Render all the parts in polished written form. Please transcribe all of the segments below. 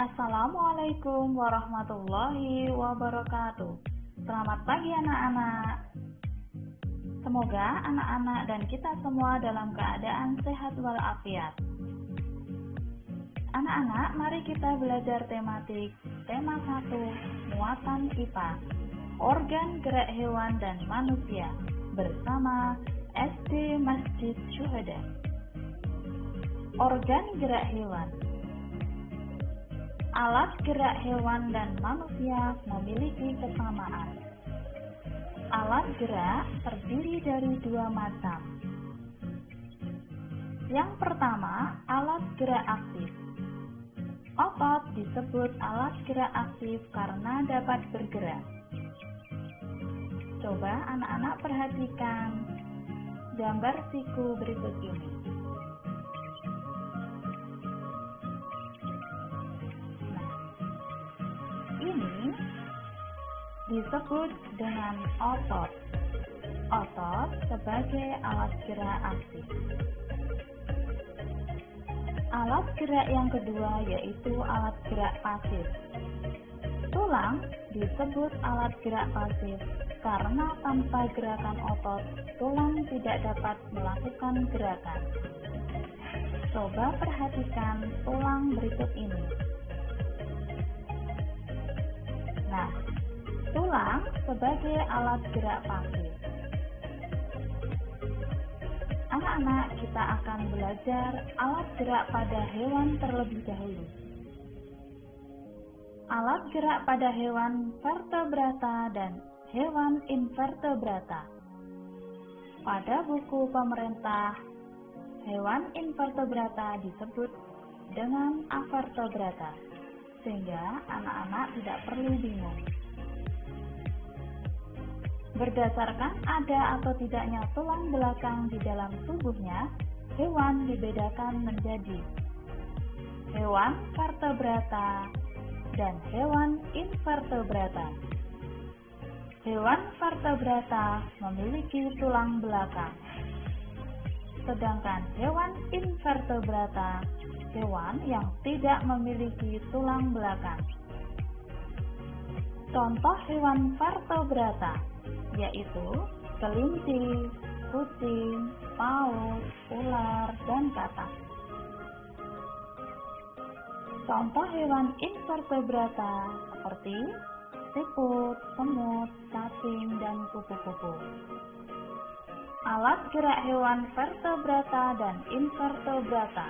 Assalamualaikum warahmatullahi wabarakatuh. Selamat pagi anak-anak. Semoga anak-anak dan kita semua dalam keadaan sehat walafiat. Anak-anak, mari kita belajar tematik tema 1, muatan IPA, organ gerak hewan dan manusia, bersama SD Masjid Syuhada. Organ gerak hewan. Alat gerak hewan dan manusia memiliki kesamaan. Alat gerak terdiri dari dua macam. Yang pertama, alat gerak aktif. Otot disebut alat gerak aktif karena dapat bergerak. Coba anak-anak perhatikan gambar siku berikut ini. Ini disebut dengan otot. Otot sebagai alat gerak aktif. Alat gerak yang kedua yaitu alat gerak pasif. Tulang disebut alat gerak pasif karena tanpa gerakan otot, tulang tidak dapat melakukan gerakan. Coba perhatikan tulang berikut ini. Nah, tulang sebagai alat gerak pasif. Anak-anak, kita akan belajar alat gerak pada hewan terlebih dahulu. Alat gerak pada hewan vertebrata dan hewan invertebrata. Pada buku pemerintah, hewan invertebrata disebut dengan avertebrata, sehingga anak-anak tidak perlu bingung. Berdasarkan ada atau tidaknya tulang belakang di dalam tubuhnya, hewan dibedakan menjadi hewan vertebrata dan hewan invertebrata. Hewan vertebrata memiliki tulang belakang, sedangkan hewan invertebrata hewan yang tidak memiliki tulang belakang. Contoh hewan vertebrata yaitu kelinci, kucing, paus, ular, dan katak. Contoh hewan invertebrata seperti siput, semut, cacing, dan kupu-kupu. Alat gerak hewan vertebrata dan invertebrata.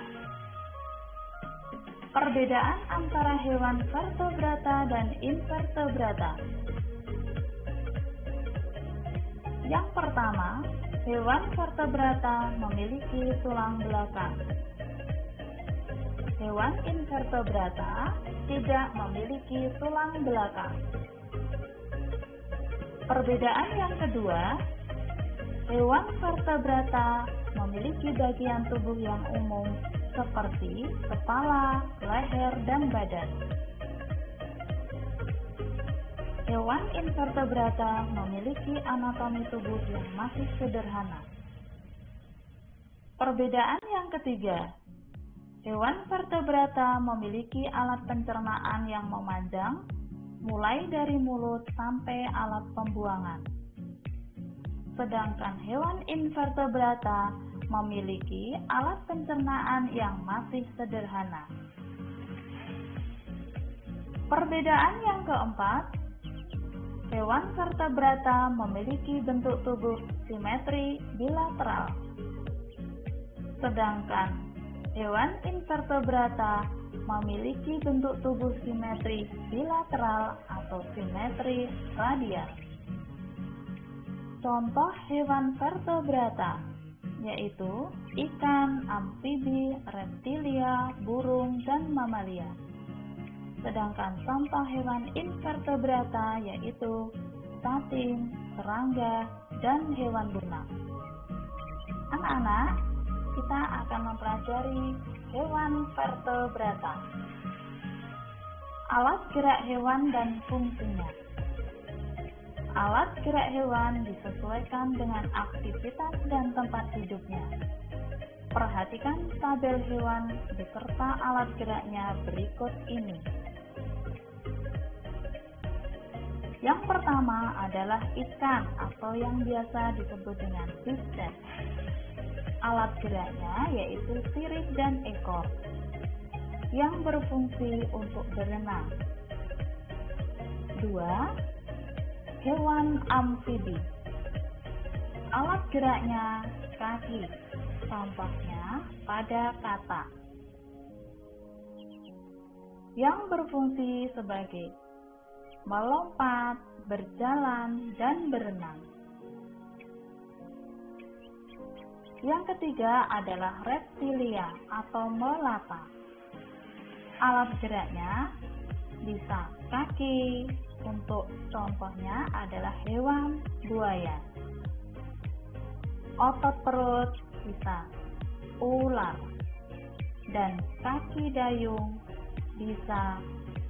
Perbedaan antara hewan vertebrata dan invertebrata. Yang pertama, hewan vertebrata memiliki tulang belakang. Hewan invertebrata tidak memiliki tulang belakang. Perbedaan yang kedua, hewan vertebrata memiliki bagian tubuh yang umum seperti kepala, leher, dan badan. Hewan invertebrata memiliki anatomi tubuh yang masih sederhana. Perbedaan yang ketiga, hewan vertebrata memiliki alat pencernaan yang memanjang, mulai dari mulut sampai alat pembuangan. Sedangkan hewan invertebrata memiliki alat pencernaan yang masih sederhana. Perbedaan yang keempat, hewan vertebrata memiliki bentuk tubuh simetri bilateral. Sedangkan hewan invertebrata memiliki bentuk tubuh simetri bilateral atau simetri radial. Contoh hewan vertebrata yaitu ikan, amfibi, reptilia, burung, dan mamalia. Sedangkan contoh hewan invertebrata yaitu cacing, serangga, dan hewan lunak. Anak-anak, kita akan mempelajari hewan vertebrata. Alat gerak hewan dan fungsinya. Alat gerak hewan disesuaikan dengan aktivitas dan tempat hidupnya. Perhatikan tabel hewan beserta alat geraknya berikut ini. Yang pertama adalah ikan atau yang biasa disebut dengan fishes. Alat geraknya yaitu sirip dan ekor yang berfungsi untuk berenang. 2. Hewan amfibi. Alat geraknya kaki, contohnya pada katak, yang berfungsi sebagai melompat, berjalan, dan berenang. Yang ketiga adalah reptilia atau melata. Alat geraknya bisa kaki, untuk contohnya adalah hewan buaya. Otot perut bisa ular, dan kaki dayung bisa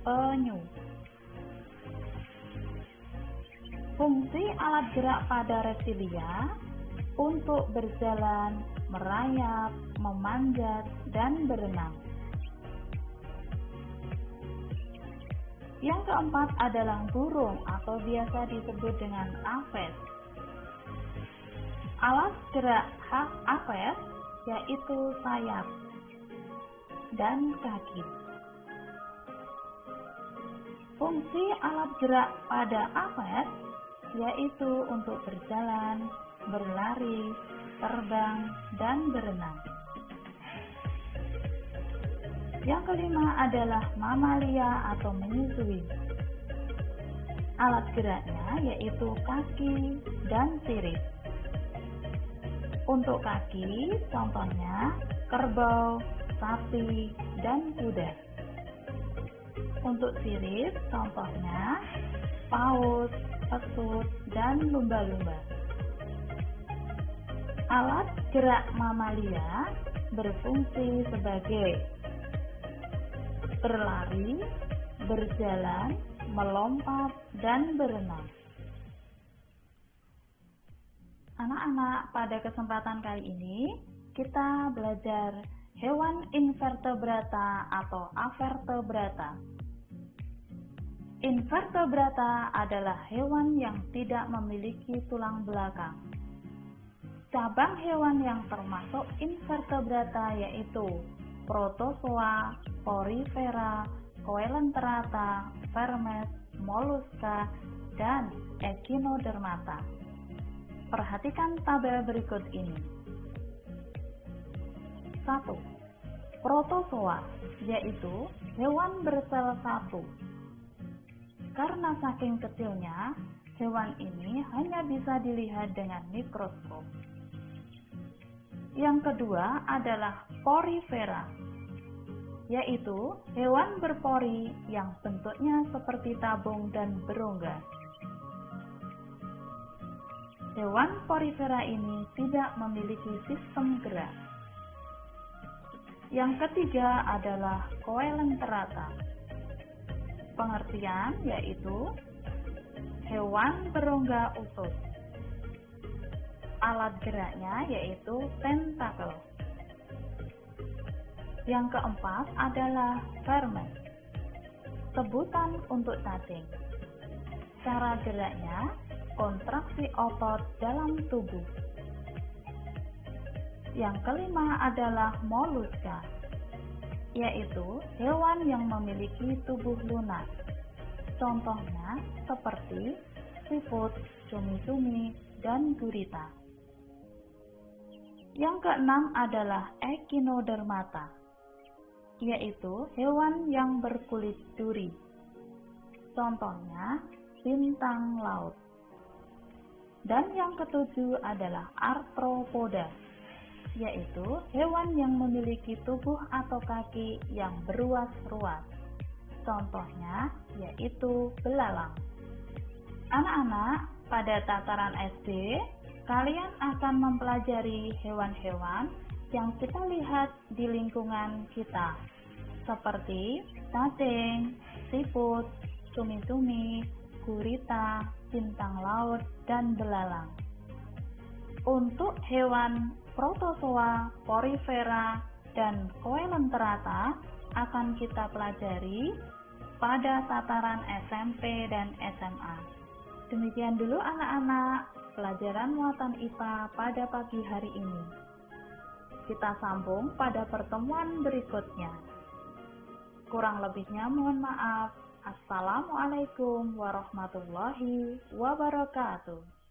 penyu. Fungsi alat gerak pada reptilia untuk berjalan, merayap, memanjat, dan berenang. Yang keempat adalah burung atau biasa disebut dengan aves. Alat gerak aves yaitu sayap dan kaki. Fungsi alat gerak pada aves yaitu untuk berjalan, berlari, terbang, dan berenang. Yang kelima adalah mamalia atau menyusui. Alat geraknya yaitu kaki dan sirip. Untuk kaki, contohnya kerbau, sapi, dan kuda. Untuk sirip, contohnya paus, pesut, dan lumba-lumba. Alat gerak mamalia berfungsi sebagai berlari, berjalan, melompat, dan berenang. Anak-anak, pada kesempatan kali ini kita belajar hewan invertebrata atau avertebrata. Invertebrata adalah hewan yang tidak memiliki tulang belakang. Cabang hewan yang termasuk invertebrata yaitu Protozoa, Porifera, Coelenterata, Vermes, Mollusca, dan Echinodermata. Perhatikan tabel berikut ini. 1. Protozoa, yaitu hewan bersel satu. Karena saking kecilnya, hewan ini hanya bisa dilihat dengan mikroskop. Yang kedua adalah Porifera, yaitu hewan berpori yang bentuknya seperti tabung dan berongga. Hewan porifera ini tidak memiliki sistem gerak. Yang ketiga adalah Coelenterata. Pengertian yaitu hewan berongga usus. Alat geraknya yaitu tentakel. Yang keempat adalah Vermes, sebutan untuk cacing. Cara geraknya kontraksi otot dalam tubuh. Yang kelima adalah Mollusca, yaitu hewan yang memiliki tubuh lunak. Contohnya seperti siput, cumi-cumi, dan gurita. Yang keenam adalah Echinodermata, yaitu hewan yang berkulit duri. Contohnya bintang laut. Dan yang ketujuh adalah Arthropoda, yaitu hewan yang memiliki tubuh atau kaki yang beruas-ruas. Contohnya yaitu belalang. Anak-anak, pada tataran SD, kalian akan mempelajari hewan-hewan yang kita lihat di lingkungan kita, seperti cacing, siput, cumi-cumi, gurita, bintang laut, dan belalang. Untuk hewan Protozoa, Porifera, dan Coelenterata akan kita pelajari pada tataran SMP dan SMA. Demikian dulu anak-anak, pelajaran muatan IPA pada pagi hari ini. Kita sambung pada pertemuan berikutnya. Kurang lebihnya mohon maaf. Assalamualaikum warahmatullahi wabarakatuh.